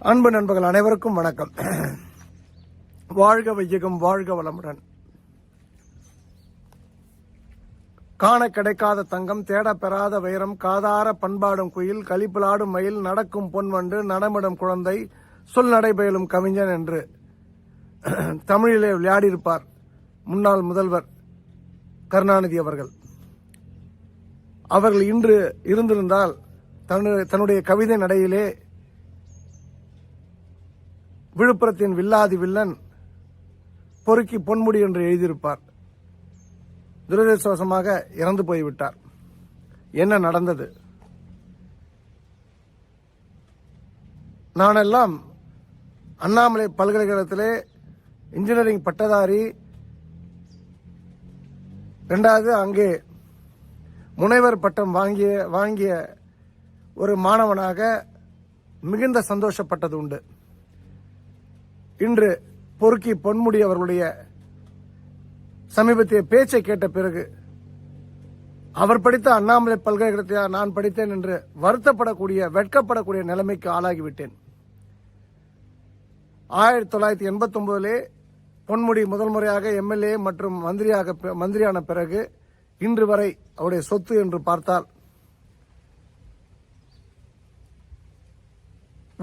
அன்பு நண்பர்கள் அனைவருக்கும் வணக்கம். வாழ்க வையகம், வாழ்க வளமுடன். காண கிடைக்காத தங்கம், தேட பெறாத வைரம், காதார பண்பாடும் குயில், களிப்பிலாடும் மயில், நடக்கும் பொன்வண்டு, நடமிடும் குழந்தை, சொல் நடைபெயலும் கவிஞன் என்று தமிழிலே விளையாடியிருப்பார் முன்னாள் முதல்வர் கருணாநிதி அவர்கள். அவர்கள் இன்று இருந்திருந்தால் தன்னுடைய கவிதை நடையிலே விழுப்புரத்தின் வில்லாதி வில்லன் பொறுக்கி பொன்முடி என்று எழுதியிருப்பார். துரதிருஷ்டவசமாக இறந்து போய்விட்டார். என்ன நடந்தது? நானெல்லாம் அண்ணாமலை பல்கலைக்கழகத்திலே இன்ஜினியரிங் பட்டதாரி, இரண்டாவது அங்கே முனைவர் பட்டம் வாங்கிய ஒரு மாணவனாக மிகுந்த சந்தோஷப்பட்டது உண்டு. இன்று பொறுக்கி பொன்முடி அவர்களுடைய சமீபத்திய பேச்சை கேட்ட பிறகு அவர் படித்த அண்ணாமலை பல்கலைக்கழகத்தில் நான் படித்தேன் என்று வருத்தப்படக்கூடிய, வெட்கப்படக்கூடிய நிலைமைக்கு ஆளாகிவிட்டேன். 1989 பொன்முடி முதல் முறையாக எம்எல்ஏ மற்றும் மந்திரியான பிறகு இன்று வரை அவருடைய சொத்து என்று பார்த்தால்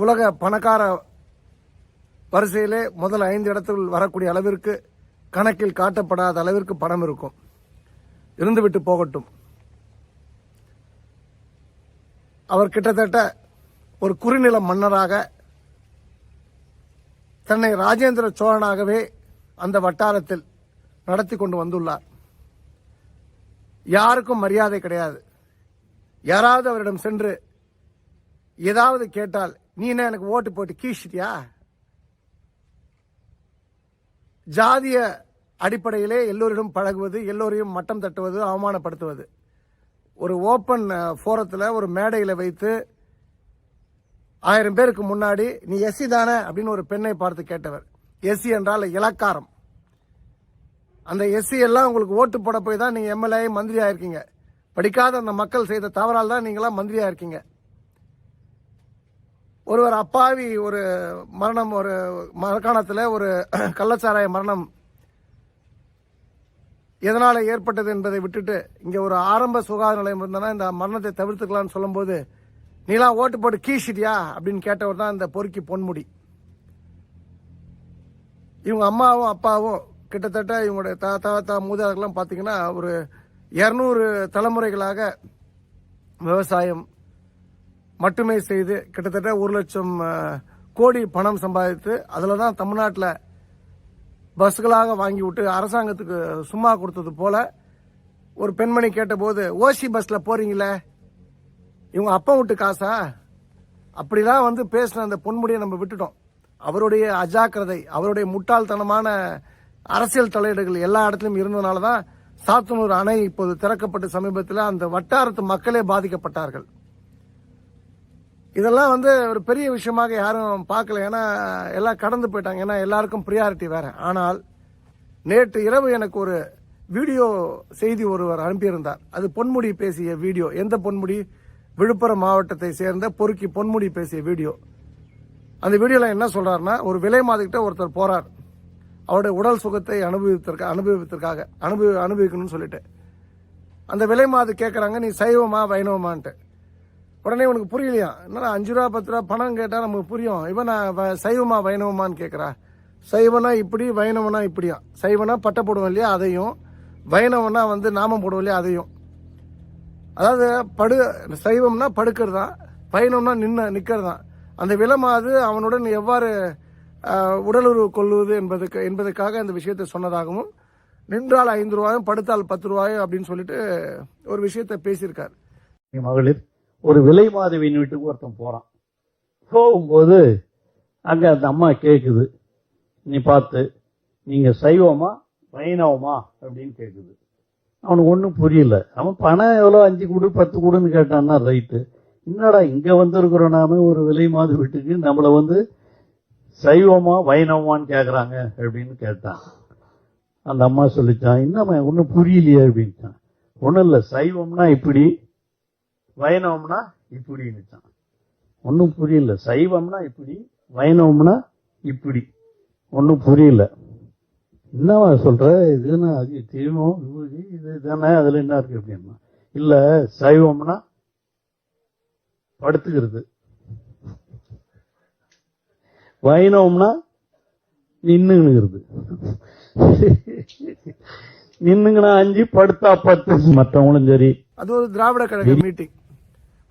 உலக பணக்கார வரிசையிலே முதல் 5 இடத்தில் வரக்கூடிய அளவிற்கு, கணக்கில் காட்டப்படாத அளவிற்கு பணம் இருக்கும். இருந்துவிட்டு போகட்டும். அவர் கிட்டத்தட்ட ஒரு குறுநில மன்னராக, தன்னை ராஜேந்திர சோழனாகவே அந்த வட்டாரத்தில் நடத்தி கொண்டு வந்துள்ளார். யாருக்கும் மரியாதை கிடையாது. யாராவது அவரிடம் சென்று ஏதாவது கேட்டால், நீ என்ன எனக்கு ஓட்டு போட்டு கீழ்ச்சிட்டியா? ஜாதிய அடிப்படையிலே எல்லோரிடம் பழகுவது, எல்லோரையும் மட்டம் தட்டுவது, அவமானப்படுத்துவது. ஒரு ஓப்பன் போரத்தில், ஒரு மேடையில் வைத்து 1000 பேருக்கு முன்னாடி நீ எஸ்சி தானே அப்படின்னு ஒரு பெண்ணை பார்த்து கேட்டவர். எஸ்சி என்றால் இலக்காரம். அந்த எஸ்சி எல்லாம் உங்களுக்கு ஓட்டு போட போய் தான் நீங்க எம்எல்ஏ மந்திரியா இருக்கீங்க. படிக்காத அந்த மக்கள் செய்த தவறால் தான் நீங்களாம் மந்திரியா இருக்கீங்க. ஒருவர் அப்பாவி ஒரு மரணம், ஒரு மரக்காணத்தில் ஒரு கள்ளச்சாராய மரணம் எதனால ஏற்பட்டது என்பதை விட்டுட்டு இங்க ஒரு ஆரம்ப சுகாதார நிலையம் இருந்தனா இந்த மரணத்தை தவிர்த்துக்கலாம்னு சொல்லும்போது, நீலாம் ஓட்டு போட்டு கீழ்ச்சிட்டியா அப்படின்னு கேட்டவர் தான் இந்த பொறுக்கி பொன்முடி. இவங்க அம்மாவும் அப்பாவும் கிட்டத்தட்ட இவங்களுடைய தாத்தா மூதாதையர்கள்லாம் பார்த்தீங்கன்னா ஒரு 200 தலைமுறைகளாக விவசாயம் மட்டுமே செய்து கிட்டத்தட்ட 1 லட்சம் கோடி பணம் சம்பாதித்து, அதில் தான் தமிழ்நாட்டில் பஸ்களாக வாங்கி விட்டு அரசாங்கத்துக்கு சும்மா கொடுத்தது போல ஒரு பெண்மணி கேட்டபோது, ஓசி பஸ்ல போறீங்களே, இவங்க அப்பா விட்டு காசா? அப்படிலாம் வந்து பேசின அந்த பொன்முடியை நம்ம விட்டுட்டோம். அவருடைய அஜாக்கிரதை, அவருடைய முட்டாள்தனமான அரசியல் தலையீடுகள் எல்லா இடத்துலையும் இருந்ததுனால தான் சாத்தனூர் அணை இப்போது திறக்கப்பட்ட சமீபத்தில் அந்த வட்டாரத்து மக்களே பாதிக்கப்பட்டார்கள். இதெல்லாம் வந்து ஒரு பெரிய விஷயமாக யாரும் பார்க்கல. ஏன்னா எல்லாம் கடந்து போயிட்டாங்க. ஏன்னா எல்லாருக்கும் ப்ரியாரிட்டி வேற. ஆனால் நேற்று இரவு எனக்கு ஒரு வீடியோ செய்தி ஒருவர் அனுப்பியிருந்தார். அது பொன்முடி பேசிய வீடியோ. எந்த பொன்முடி? விழுப்புரம் மாவட்டத்தை சேர்ந்த பொறுக்கி பொன்முடி பேசிய வீடியோ. அந்த வீடியோல என்ன சொல்றாருன்னா, ஒரு விலை மாதிக்கிட்ட ஒருத்தர் போறார், அவருடைய உடல் சுகத்தை அனுபவிக்கணும்னு சொல்லிட்டு. அந்த விலை மாது கேட்கறாங்க, நீ சைவமா வைணவமான்ட்டு. உடனே உனக்கு புரியலையா? என்னடா 5 ரூபா 10 ரூபா பணம் கேட்டா நமக்கு புரியும். இவன் சைவமா வைணவமான்னு கேட்கறா. சைவனா இப்படி, வைணவனா இப்படியா. சைவனா பட்டை போடுவோம் இல்லையா, அதையும். வைணவனா வந்து நாமம் போடுவோம் இல்லையா, அதையும். அதாவது சைவம்னா படுக்கிறது தான், வைணவம்னா நிக்கிறது தான். அந்த விலமாது அவனுடன் எவ்வாறு உடலுறவு கொள்வது என்பதற்காக அந்த விஷயத்தை சொன்னதாகவும், நின்றால் 5 ரூபாயும் படுத்தால் 10 ரூபாயும் அப்படின்னு சொல்லிட்டு ஒரு விஷயத்தை பேசியிருக்காரு. மகளிர் ஒரு விலை மாதவியின் வீட்டுக்கு ஒருத்தன் போறான். போகும்போது அங்க அந்த அம்மா கேக்குது, நீ பார்த்து நீங்க சைவமா வைணவமா அப்படின்னு கேக்குது. அவனுக்கு ஒன்றும் புரியல. அவன் பணம் எவ்வளோ 5 கொடு 10 கொடுன்னு கேட்டான்னா ரைட்டு. என்னடா இங்க வந்திருக்கிறோம் நாம ஒரு விலை மாத வீட்டுக்கு, நம்மள வந்து சைவமா வைணவமான்னு கேக்குறாங்க அப்படின்னு கேட்டான். அந்த அம்மா சொல்லிச்சான், என்னம்மா ஒன்றும் புரியலையே அப்படின்ட்டான். ஒன்றும் இல்லை, சைவம்னா இப்படி, வைணவம்னா இப்படின்னுச்சான். ஒன்றும் புரியல. சைவம்னா இப்படி, வைணவம்னா இப்படி ஒன்றும் புரியல. என்னவா சொல்ற, இதுன்னா அது தீபம் விபூதி இது தானே, அதுல என்ன இருக்கு அப்படின்னா, இல்ல சைவம்னா படுத்துக்கிறது, வைணவம்னா நின்னுங்கிறது. நின்னுங்கன்னா 5, படுத்தா 10. மற்றவங்களும் சரி. அது ஒரு திராவிட கழக மீட்டிங்,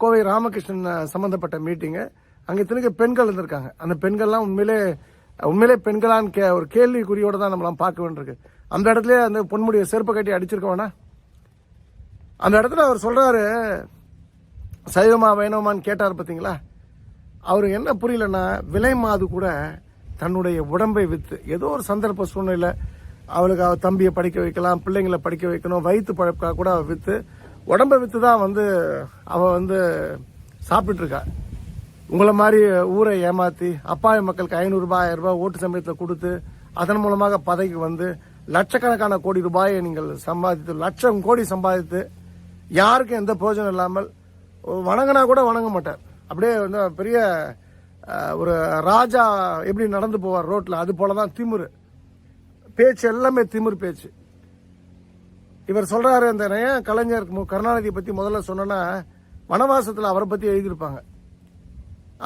கோவை ராமகிருஷ்ணன் சம்பந்தப்பட்ட மீட்டிங். அங்க இத்தனைக்கு பெண்கள் இருந்திருக்காங்க. அந்த பெண்கள்லாம் உண்மையிலே பெண்களான்னு ஒரு கேள்விக்குறியோட தான் நம்மளாம் பார்க்க வேண்டியிருக்கு. அந்த இடத்துல அந்த பொன்முடியை செருப்பு கட்டி அடிச்சிருக்க வேணா. அந்த இடத்துல அவர் சொல்றாரு சைவமா வைணவமான்னு கேட்டார் பார்த்தீங்களா. அவரு என்ன புரியலன்னா, விலை மாது கூட தன்னுடைய உடம்பை வித்து ஏதோ ஒரு சந்தர்ப்ப சூழ்நிலை அவளுக்கு அவ தம்பியை படிக்க வைக்கலாம், பிள்ளைங்களை படிக்க வைக்கணும், வயிற்று பழப்பா கூட அவ வித்து உடம்பை வித்து தான் அவ சாப்பிட்டு இருக்கா. உங்களை மாதிரி ஊரை ஏமாத்தி அப்பாவி மக்களுக்கு 500 ரூபாய் 1000 ரூபாய் ஓட்டு சமயத்தில் கொடுத்து அதன் மூலமாக பதவிக்கு லட்சக்கணக்கான கோடி ரூபாயை நீங்கள் சம்பாதித்து, லட்சம் கோடி சம்பாதித்து யாருக்கும் எந்த பிரயோஜனம் இல்லாமல் வணங்கினா கூட வணங்க மாட்டார். அப்படியே பெரிய ஒரு ராஜா எப்படி நடந்து போவார் ரோட்ல, அது போலதான் திமிரு பேச்சு, எல்லாமே திமிரு பேச்சு. இவர் சொல்றாரு, அந்த கலைஞர் கருணாநிதியை பத்தி முதல்ல சொன்னா வனவாசத்துல அவரை பத்தி எழுதியிருப்பாங்க.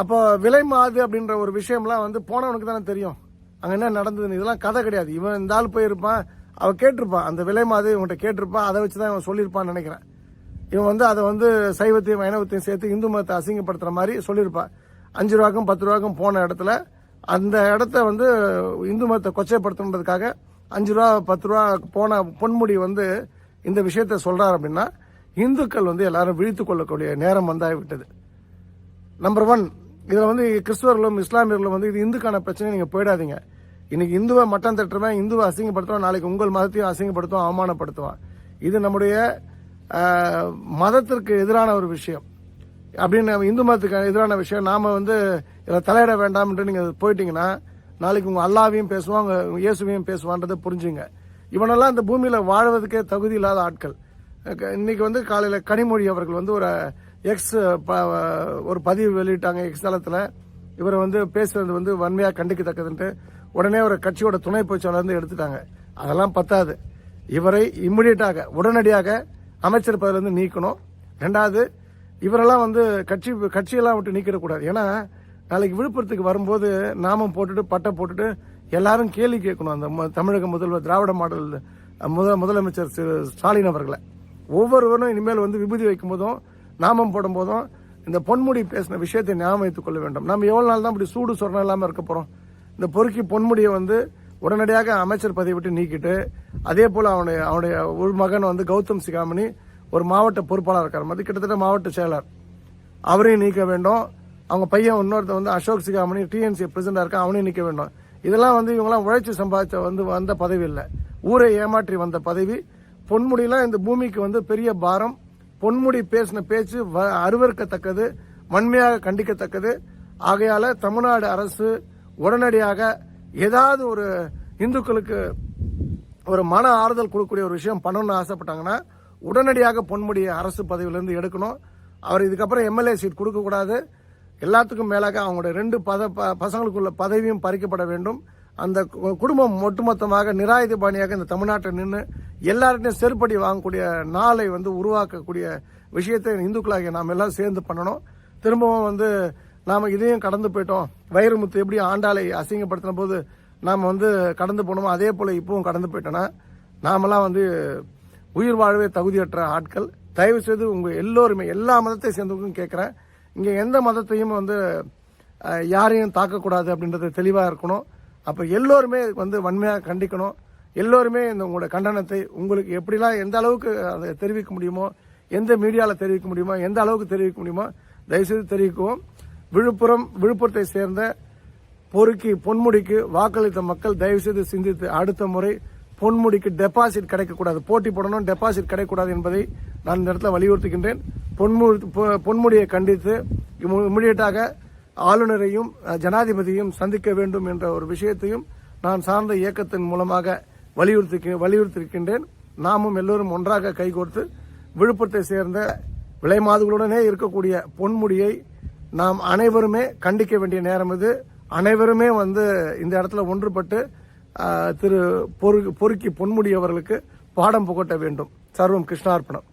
அப்போ விலை மாது அப்படின்ற ஒரு விஷயம்லாம் போனவனுக்கு தானே தெரியும் அங்க என்ன நடந்ததுன்னு. இதெல்லாம் கதை கிடையாது. இவன் இந்த ஆள் போயிருப்பான், அவ கேட்டிருப்பான், அந்த விலை மாது இவன்கிட்ட கேட்டிருப்பான், அதை வச்சுதான் இவன் சொல்லியிருப்பான்னு நினைக்கிறேன். இவன் அதை சைவத்தையும் வைணவத்தையும் சேர்த்து இந்து மதத்தை அசிங்கப்படுத்துற மாதிரி சொல்லியிருப்பான். 5 ரூபாய்க்கும் 10 ரூபாய்க்கும் போன இடத்துல அந்த இடத்த இந்து மதத்தை கொச்சைப்படுத்துறதுக்காக 5 ரூபா 10 ரூபா போன பொன்முடி இந்த விஷயத்த சொல்றாரு அப்படின்னா, இந்துக்கள் எல்லாரும் விழித்துக் கொள்ளக்கூடிய நேரம் வந்தாகிவிட்டது. நம்பர் 1, இதுல கிறிஸ்தவர்களும் இஸ்லாமியர்களும் இது இந்துக்கான பிரச்சனை, நீங்க போயிடாதீங்க. இன்னைக்கு இந்துவை மட்டம் தட்டுறவன், இந்துவை அசிங்கப்படுத்துவான், நாளைக்கு உங்கள் மதத்தையும் அசிங்கப்படுத்துவான், அவமானப்படுத்துவான். இது நம்முடைய மதத்திற்கு எதிரான ஒரு விஷயம். அப்படின்னு இந்து மதத்துக்கு எதிரான விஷயம். நாம இதில் தலையிட வேண்டாம் என்று நீங்க போயிட்டீங்கன்னா நாளைக்கு உங்க அல்லாவையும் பேசுவாங்க, இயேசுவையும் பேசுவான்றதை புரிஞ்சுங்க. இவனெல்லாம் இந்த பூமியில வாழ்வதற்கே தகுதி இல்லாத ஆட்கள். இன்னைக்கு காலையில கனிமொழி அவர்கள் ஒரு எக்ஸ் ஒரு பதிவு வெளியிட்டாங்க எக்ஸ் தளத்துல. இவரை பேசுறது வன்மையா கண்டிக்கத்தக்கதுன்ட்டு உடனே ஒரு கட்சியோட துணை பொதுச்செயலாளர் எடுத்துட்டாங்க. அதெல்லாம் பத்தாது, இவரை இம்மிடியட்டாக உடனடியாக அமைச்சர் பதவியிலிருந்து நீக்கணும். 2வது, இவரெல்லாம் கட்சியெல்லாம் விட்டு நீக்கிடக்கூடாது. ஏன்னா நாளைக்கு விழுப்புரத்துக்கு வரும்போது நாமம் போட்டுட்டு பட்டை போட்டுட்டு எல்லாரும் கேள்வி கேட்கணும். அந்த தமிழக முதல்வர், திராவிட மாடல் முதலமைச்சர் ஸ்டாலின் அவர்களை ஒவ்வொருவரும் இனிமேல் விபூதி வைக்கும் போதும் நாமம் போடும் போதும் இந்த பொன்முடி பேசின விஷயத்தை ஞாபகம் வைத்துக் கொள்ள வேண்டும். நம்ம எவ்வளவு நாள் தான் இப்படி சூடு சொரணம் இல்லாம இருக்க போறோம்? இந்த பொறுக்கி பொன்முடியை உடனடியாக அமைச்சர் பதவி விட்டு நீக்கிட்டு, அதே போல அவனுடைய ஒரு மகன் கௌதம் சிகாமணி ஒரு மாவட்ட பொறுப்பாளர் இருக்கார், அது கிட்டத்தட்ட மாவட்ட செயலர், அவரையும் நீக்க வேண்டும். அவங்க பையன் இன்னொருத்த அசோக் சிகாமணி டிஎன்சி பிரசிடண்டா இருக்கா, அவனையும் நீக்க வேண்டும். இதெல்லாம் இவங்கெல்லாம் உழைச்சி சம்பாதிச்ச வந்த பதவி இல்லை, ஊரை ஏமாற்றி வந்த பதவி. பொன்முடியெல்லாம் இந்த பூமிக்கு பெரிய பாரம். பொன்முடி பேசின பேச்சு அருவருக்கத்தக்கது, வன்மையாக கண்டிக்கத்தக்கது. ஆகையால தமிழ்நாடு அரசு உடனடியாக ஏதாவது ஒரு இந்துக்களுக்கு ஒரு மன ஆறுதல் கொடுக்கக்கூடிய ஒரு விஷயம் பண்ணணும்னு ஆசைப்பட்டாங்கன்னா உடனடியாக பொன்முடியை அரசு பதவியிலிருந்து எடுக்கணும். அவர் இதுக்கப்புறம் எம்எல்ஏ சீட் கொடுக்க கூடாது. எல்லாத்துக்கும் மேலாக அவங்களுடைய 2 பசங்களுக்குள்ள பதவியும் பறிக்கப்பட வேண்டும். அந்த குடும்பம் ஒட்டுமொத்தமாக நிராயுதபாணியாக இந்த தமிழ்நாட்டை நின்று எல்லார்ட்டையும் செருப்படி வாங்கக்கூடிய நாளை உருவாக்கக்கூடிய விஷயத்தை இந்துக்களாகிய நாம் எல்லாம் சேர்ந்து பண்ணணும். திரும்பவும் நாம இதையும் கடந்து போயிட்டோம். வைரமுத்து எப்படி ஆண்டாளை அசிங்கப்படுத்தின போது நாம கடந்து போனோமோ அதே போல இப்பவும் கடந்து போயிட்டோம்னா நாமெல்லாம் உயிர் வாழவே தகுதியற்ற ஆட்கள். தயவு செய்து உங்க எல்லோருமே, எல்லா மதத்தை சேர்ந்தவங்களுக்கும் கேட்கிறேன், இங்க எந்த மதத்தையும் யாரையும் தாக்கக்கூடாது அப்படின்றது தெளிவா இருக்கணும். அப்ப எல்லோருமே வன்மையாக கண்டிக்கணும். எல்லோருமே இந்த உங்களோட கண்டனத்தை உங்களுக்கு எப்படிலாம் எந்த அளவுக்கு அதை தெரிவிக்க முடியுமோ, எந்த மீடியால தெரிவிக்க முடியுமோ, எந்த அளவுக்கு தெரிவிக்க முடியுமோ தயவுசெய்து தெரிவிக்கவும். விழுப்புரத்தை சேர்ந்த பொறுக்கி பொன்முடிக்கு வாக்களித்த மக்கள் தயவுசெய்து சிந்தித்து அடுத்த முறை பொன்முடிக்கு டெபாசிட் கிடைக்கக்கூடாது, போட்டி போடணும், டெபாசிட் கிடைக்கக்கூடாது என்பதை நான் இந்த இடத்துல வலியுறுத்துகின்றேன். பொன்முடியை கண்டித்து இமிடியட்டாக ஆளுநரையும் ஜனாதிபதியையும் சந்திக்க வேண்டும் என்ற ஒரு விஷயத்தையும் நான் சார்ந்த இயக்கத்தின் மூலமாக வலியுறுத்திருக்கின்றேன். நாமும் எல்லோரும் ஒன்றாக கைகோர்த்து விழுப்புரத்தை சேர்ந்த விலைமாதுகளுடனே இருக்கக்கூடிய பொன்முடியை நாம் அனைவருமே கண்டிக்க வேண்டிய நேரம் இது. அனைவருமே வந்து இந்த இடத்துல ஒன்றுபட்டு திரு பொறுக்கி பொன்முடி அவர்களுக்கு பாடம் புகட்ட வேண்டும். சர்வம் கிருஷ்ணார்ப்பணம்.